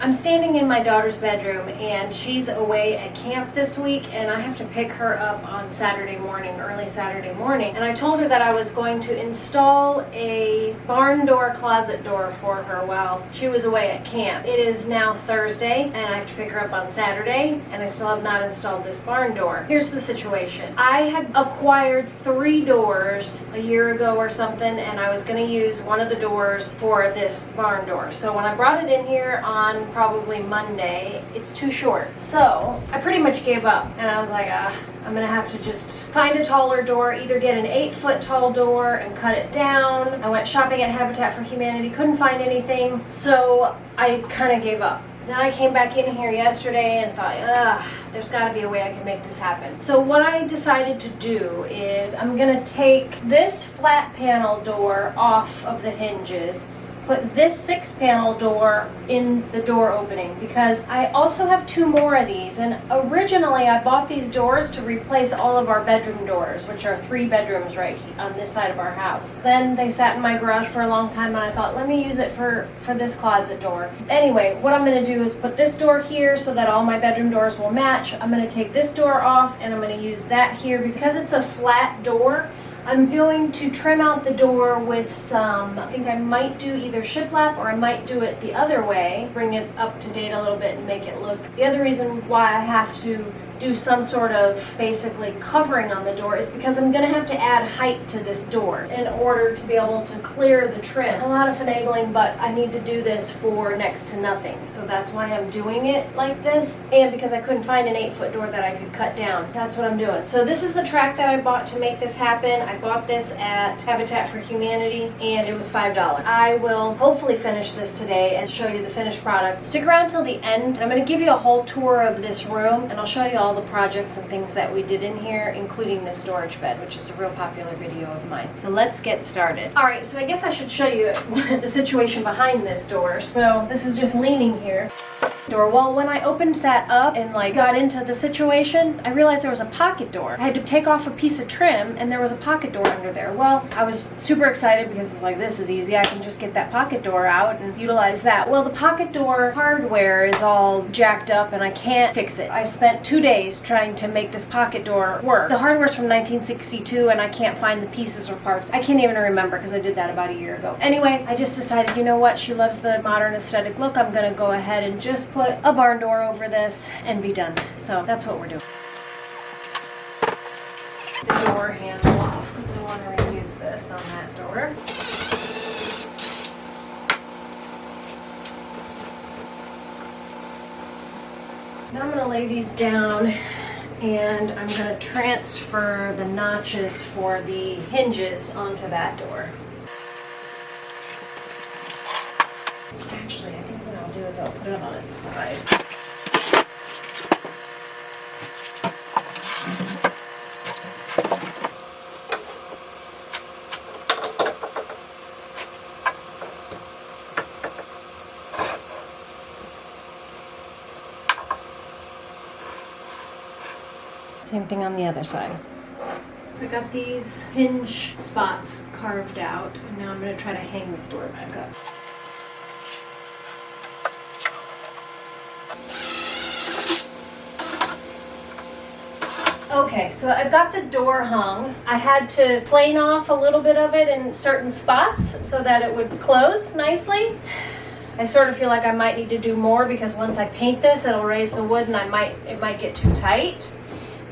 I'm standing in my daughter's bedroom and she's away at camp this week and I have to pick her up on Saturday morning, early Saturday morning. And I told her that I was going to install a barn door closet door for her while she was away at camp. It is now Thursday and I have to pick her up on Saturday and I still have not installed this barn door. Here's the situation. I had acquired 3 doors a year ago or something and I was going to use one of the doors for this barn door. So when I brought it in here on probably Monday, it's too short. So I pretty much gave up and I was like, I'm gonna have to just find a taller door, either get an 8-foot tall door and cut it down. I went shopping at Habitat for Humanity, couldn't find anything, so I kind of gave up. Then I came back in here yesterday and thought, there's got to be a way I can make this happen. So what I decided to do is I'm gonna take this flat panel door off of the hinges, put this 6-panel door in the door opening because I also have 2 more of these, and originally I bought these doors to replace all of our bedroom doors, which are 3 bedrooms right on this side of our house. Then they sat in my garage for a long time and I thought, let me use it for this closet door. Anyway, what I'm going to do is put this door here so that all my bedroom doors will match. I'm going to take this door off and I'm going to use that here because it's a flat door. I'm going to trim out the door with some, I think I might do either shiplap or I might do it the other way, bring it up to date a little bit and make it look. The other reason why I have to do some sort of basically covering on the door is because I'm going to have to add height to this door in order to be able to clear the trim. A lot of finagling, but I need to do this for next to nothing. So that's why I'm doing it like this, and because I couldn't find an 8-foot door that I could cut down. That's what I'm doing. So this is the track that I bought to make this happen. I bought this at Habitat for Humanity and it was $5. I will hopefully finish this today and show you the finished product. Stick around till the end. I'm going to give you a whole tour of this room and I'll show you all the projects and things that we did in here, including this storage bed, which is a real popular video of mine. So let's get started. Alright, so I guess I should show you the situation behind this door. So this is just leaning here. Door. Well, when I opened that up and got into the situation, I realized there was a pocket door. I had to take off a piece of trim and there was a pocket door under there. Well, I was super excited because it's like, this is easy. I can just get that pocket door out and utilize that. Well, the pocket door hardware is all jacked up and I can't fix it. I spent 2 days trying to make this pocket door work. The hardware's from 1962 and I can't find the pieces or parts. I can't even remember because I did that about a year ago. Anyway, I just decided, you know what? She loves the modern aesthetic look. I'm gonna go ahead and just put a barn door over this and be done. So that's what we're doing. The door handle off because I want to reuse this on that door. Now I'm going to lay these down and I'm going to transfer the notches for the hinges onto that door. Actually, I think what I'll do is I'll put it on its side. Same thing on the other side. I got these hinge spots carved out, and now I'm going to try to hang this door back up. Okay, so I've got the door hung. I had to plane off a little bit of it in certain spots so that it would close nicely. I sort of feel like I might need to do more because once I paint this, it'll raise the wood and it might get too tight.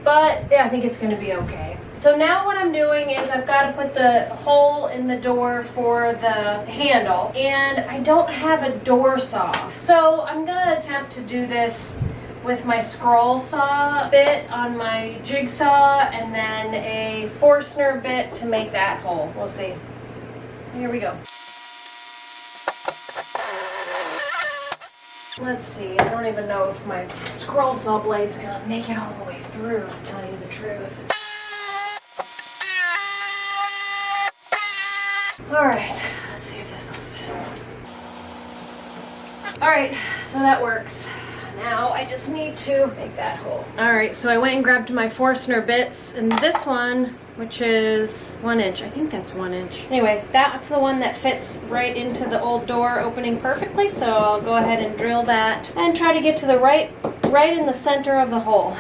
But yeah, I think it's going to be okay. So now what I'm doing is I've got to put the hole in the door for the handle, and I don't have a door saw. So I'm going to attempt to do this with my scroll saw bit on my jigsaw and then a Forstner bit to make that hole. We'll see. So here we go. Let's see, I don't even know if my scroll saw blade's gonna make it all the way through, to tell you the truth. Alright, let's see if this will fit. Alright, so that works. Now I just need to make that hole. All right, so I went and grabbed my Forstner bits, and this one, which is 1 inch, I think that's 1 inch. Anyway, that's the one that fits right into the old door opening perfectly, so I'll go ahead and drill that and try to get to the right in the center of the hole.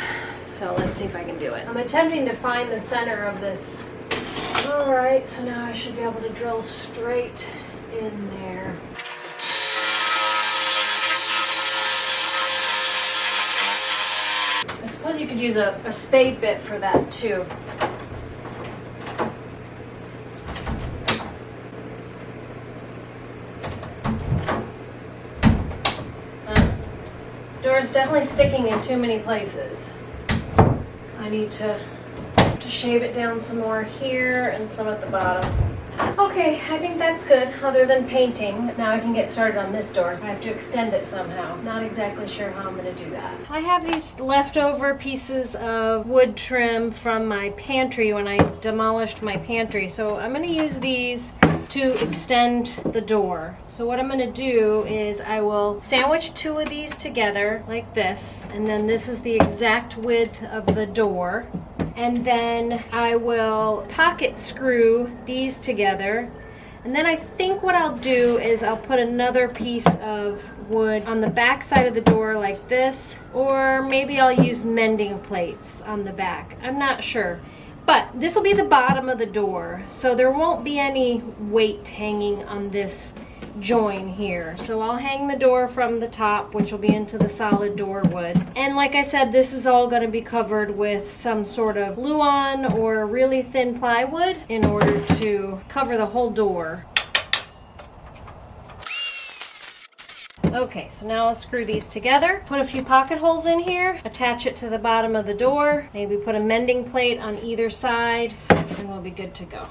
So let's see if I can do it. I'm attempting to find the center of this. All right, so now I should be able to drill straight in there. I suppose you could use a spade bit for that too. Door's definitely sticking in too many places. I need to shave it down some more here and some at the bottom. Okay, I think that's good, other than painting. Now I can get started on this door. I have to extend it somehow. Not exactly sure how I'm gonna do that. I have these leftover pieces of wood trim from my pantry when I demolished my pantry. So I'm gonna use these to extend the door. So what I'm gonna do is I will sandwich 2 of these together like this, and then this is the exact width of the door. And then I will pocket screw these together. And then I think what I'll do is I'll put another piece of wood on the back side of the door like this, or maybe I'll use mending plates on the back. I'm not sure. But this will be the bottom of the door, so there won't be any weight hanging on this join here. So I'll hang the door from the top, which will be into the solid door wood. And like I said, this is all going to be covered with some sort of Luan or really thin plywood in order to cover the whole door. Okay, so now I'll screw these together, put a few pocket holes in here, attach it to the bottom of the door, maybe put a mending plate on either side, and we'll be good to go.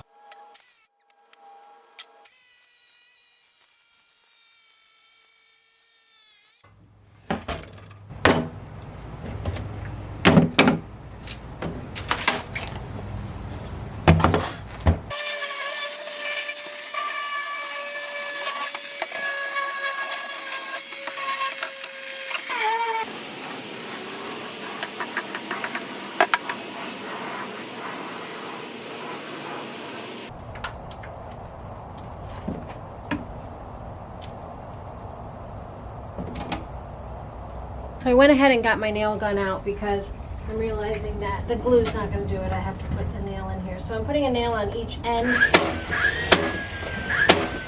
So I went ahead and got my nail gun out because I'm realizing that the glue's not going to do it. I have to put a nail in here. So I'm putting a nail on each end to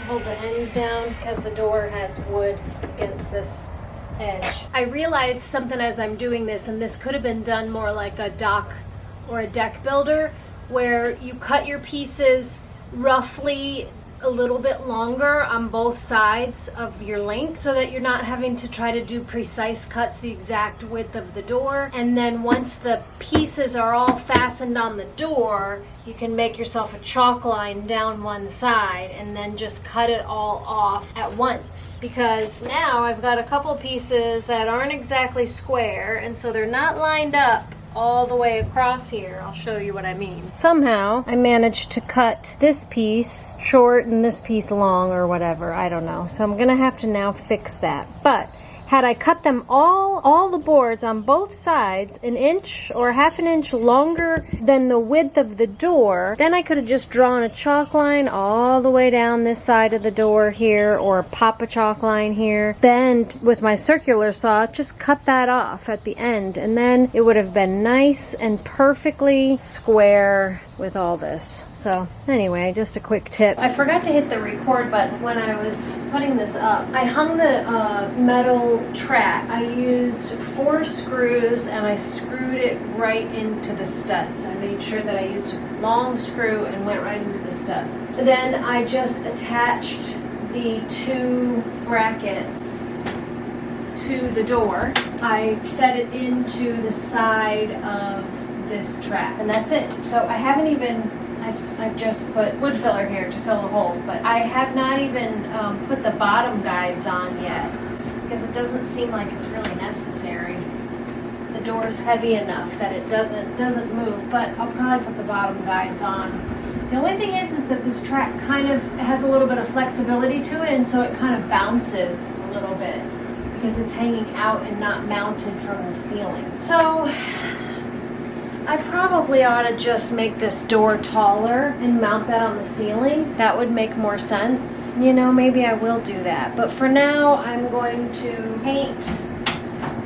hold the ends down because the door has wood against this edge. I realized something as I'm doing this, and this could have been done more like a dock or a deck builder, where you cut your pieces roughly a little bit longer on both sides of your length so that you're not having to try to do precise cuts the exact width of the door. And then once the pieces are all fastened on the door, you can make yourself a chalk line down one side and then just cut it all off at once. Because now I've got a couple pieces that aren't exactly square, and so they're not lined up all the way across here. I'll show you what I mean. Somehow I managed to cut this piece short and this piece long or whatever. I don't know. So I'm gonna have to now fix that. But had I cut them all the boards on both sides an inch or half an inch longer than the width of the door, then I could have just drawn a chalk line all the way down this side of the door here, or pop a chalk line here. Then with my circular saw, just cut that off at the end, and then it would have been nice and perfectly square with all this. So anyway, just a quick tip. I forgot to hit the record button when I was putting this up. I hung the metal track. I used 4 screws and I screwed it right into the studs. I made sure that I used a long screw and went right into the studs. Then I just attached the 2 brackets to the door. I fed it into the side of this track, and that's it. So I haven't even, I've just put wood filler here to fill the holes, but I have not even put the bottom guides on yet because it doesn't seem like it's really necessary. The door is heavy enough that it doesn't move, but I'll probably put the bottom guides on. The only thing is that this track kind of has a little bit of flexibility to it, and so it kind of bounces a little bit. because it's hanging out and not mounted from the ceiling. So I probably ought to just make this door taller and mount that on the ceiling. That would make more sense. You know, maybe I will do that. But for now, I'm going to paint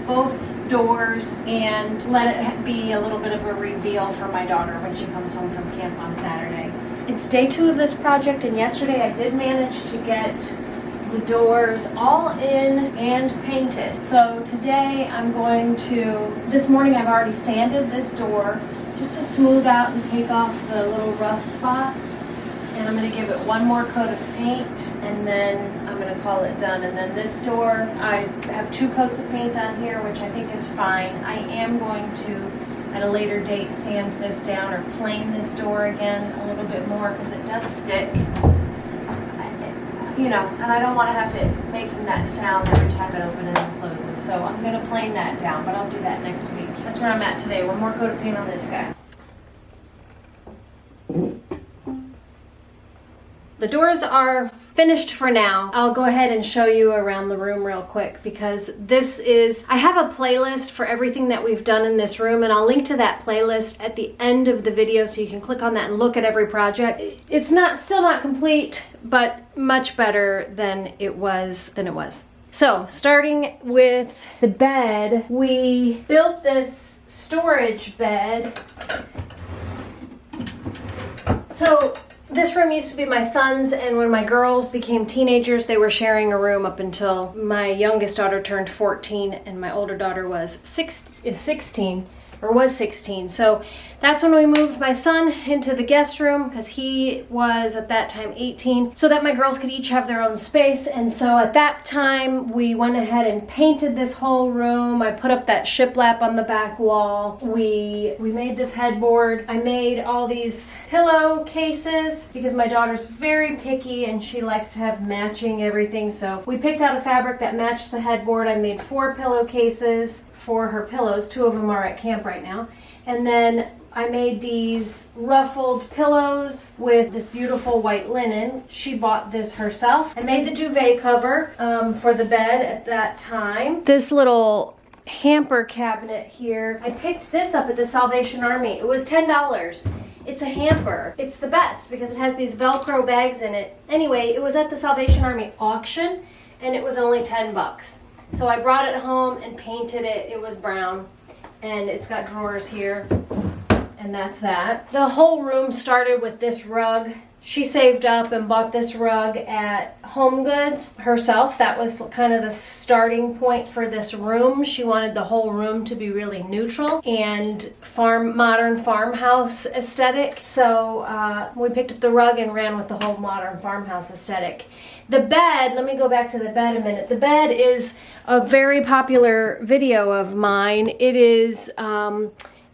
both doors and let it be a little bit of a reveal for my daughter when she comes home from camp on Saturday. It's day 2 of this project, and yesterday I did manage to get the doors all in and painted. So today I'm going to, this morning I've already sanded this door just to smooth out and take off the little rough spots. And I'm going to give it one more coat of paint, and then I'm going to call it done. And then this door, I have 2 coats of paint on here, which I think is fine. I am going to, at a later date, sand this down or plane this door again a little bit more because it does stick. You know, and I don't want to have it making that sound every time it opens and then closes. So I'm going to plane that down, but I'll do that next week. That's where I'm at today. One more coat of paint on this guy. The doors are finished for now. I'll go ahead and show you around the room real quick because this is, I have a playlist for everything that we've done in this room, and I'll link to that playlist at the end of the video so you can click on that and look at every project. It's still not complete, but much better than it was. So starting with the bed, we built this storage bed. So this room used to be my son's, and when my girls became teenagers, they were sharing a room up until my youngest daughter turned 14 and my older daughter was 16. So that's when we moved my son into the guest room because he was at that time 18, so that my girls could each have their own space. And so at that time we went ahead and painted this whole room. I put up that shiplap on the back wall. We made this headboard. I made all these pillow cases because my daughter's very picky and she likes to have matching everything. So we picked out a fabric that matched the headboard. I made 4 pillowcases for her pillows. 2 of them are at camp right now. And then I made these ruffled pillows with this beautiful white linen. She bought this herself. I made the duvet cover for the bed at that time. This little hamper cabinet here, I picked this up at the Salvation Army. It was $10. It's a hamper. It's the best because it has these Velcro bags in it. Anyway, it was at the Salvation Army auction and it was only 10 bucks. So I brought it home and painted it. It was brown and it's got drawers here, and that's that. The whole room started with this rug. She saved up and bought this rug at Home Goods herself. That was kind of the starting point for this room. She wanted the whole room to be really neutral and modern farmhouse aesthetic. So we picked up the rug and ran with the whole modern farmhouse aesthetic. The bed, let me go back to the bed a minute. The bed is a very popular video of mine. It is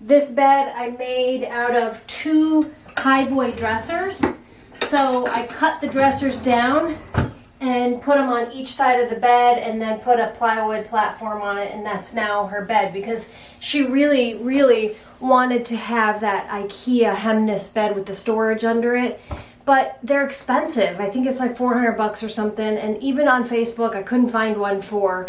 this bed I made out of 2 highboy dressers. So I cut the dressers down and put them on each side of the bed and then put a plywood platform on it, and that's now her bed because she really, really wanted to have that IKEA Hemnes bed with the storage under it. But they're expensive. I think it's like 400 bucks or something, and even on Facebook I couldn't find one for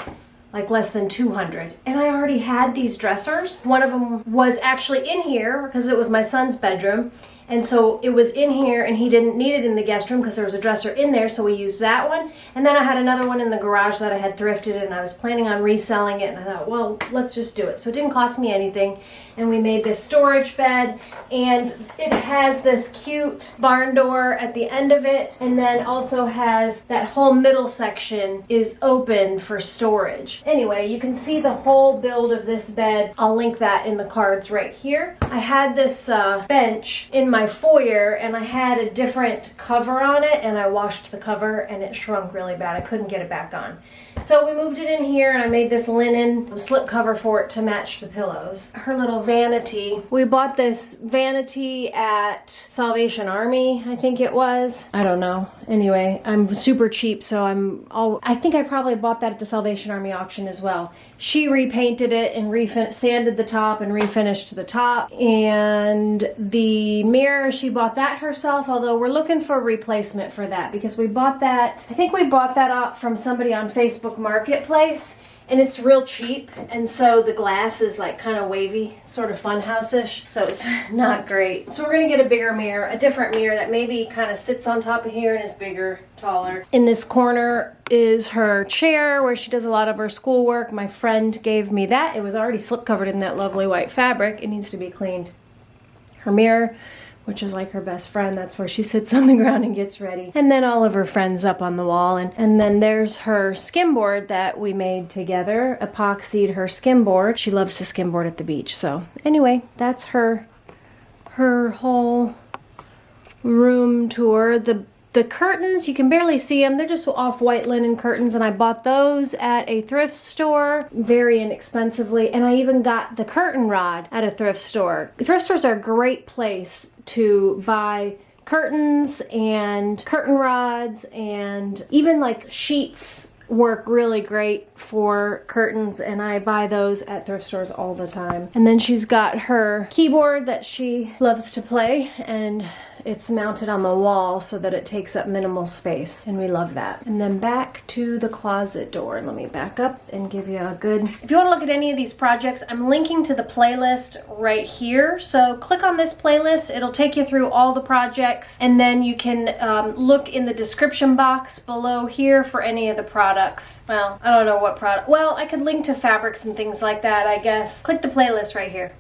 like less than 200. And I already had these dressers. One of them was actually in here because it was my son's bedroom. And so it was in here and he didn't need it in the guest room because there was a dresser in there, so we used that one. And then I had another one in the garage that I had thrifted and I was planning on reselling it, and I thought, well, let's just do it. So it didn't cost me anything. And we made this storage bed, and it has this cute barn door at the end of it, and then also has that whole middle section is open for storage. Anyway, you can see the whole build of this bed. I'll link that in the cards right here. I had this bench in my foyer and I had a different cover on it, and I washed the cover and it shrunk really bad. I couldn't get it back on. So we moved it in here and I made this linen slip cover for it to match the pillows. Her little vanity. We bought this vanity at Salvation Army, I think it was. I don't know. Anyway, I'm super cheap, so I think I probably bought that at the Salvation Army auction as well. She repainted it and sanded the top and refinished the top. And the mirror, she bought that herself, although we're looking for a replacement for that because we bought that, I think we bought that up from somebody on Facebook Marketplace, and it's real cheap, and so the glass is like kind of wavy, sort of funhouse-ish, so it's not great. So we're gonna get a bigger mirror, a different mirror that maybe kind of sits on top of here and is bigger, taller. In this corner is her chair where she does a lot of her schoolwork. My friend gave me that. It was already slip covered in that lovely white fabric. It needs to be cleaned. Her mirror, which is like her best friend, that's where she sits on the ground and gets ready. And then all of her friends up on the wall. And then there's her skimboard that we made together, epoxied her skimboard. She loves to skimboard at the beach. So anyway, that's her whole room tour. The curtains, you can barely see them. They're just off white linen curtains, and I bought those at a thrift store very inexpensively. And I even got the curtain rod at a thrift store. Thrift stores are a great place to buy curtains and curtain rods, and even like sheets work really great for curtains, and I buy those at thrift stores all the time. And then she's got her keyboard that she loves to play, and it's mounted on the wall so that it takes up minimal space, and we love that. And then back to the closet door. Let me back up and give you a good... If you want to look at any of these projects, I'm linking to the playlist right here. So click on this playlist. It'll take you through all the projects, and then you can look in the description box below here for any of the products. Well, I don't know what product. Well, I could link to fabrics and things like that, I guess. Click the playlist right here.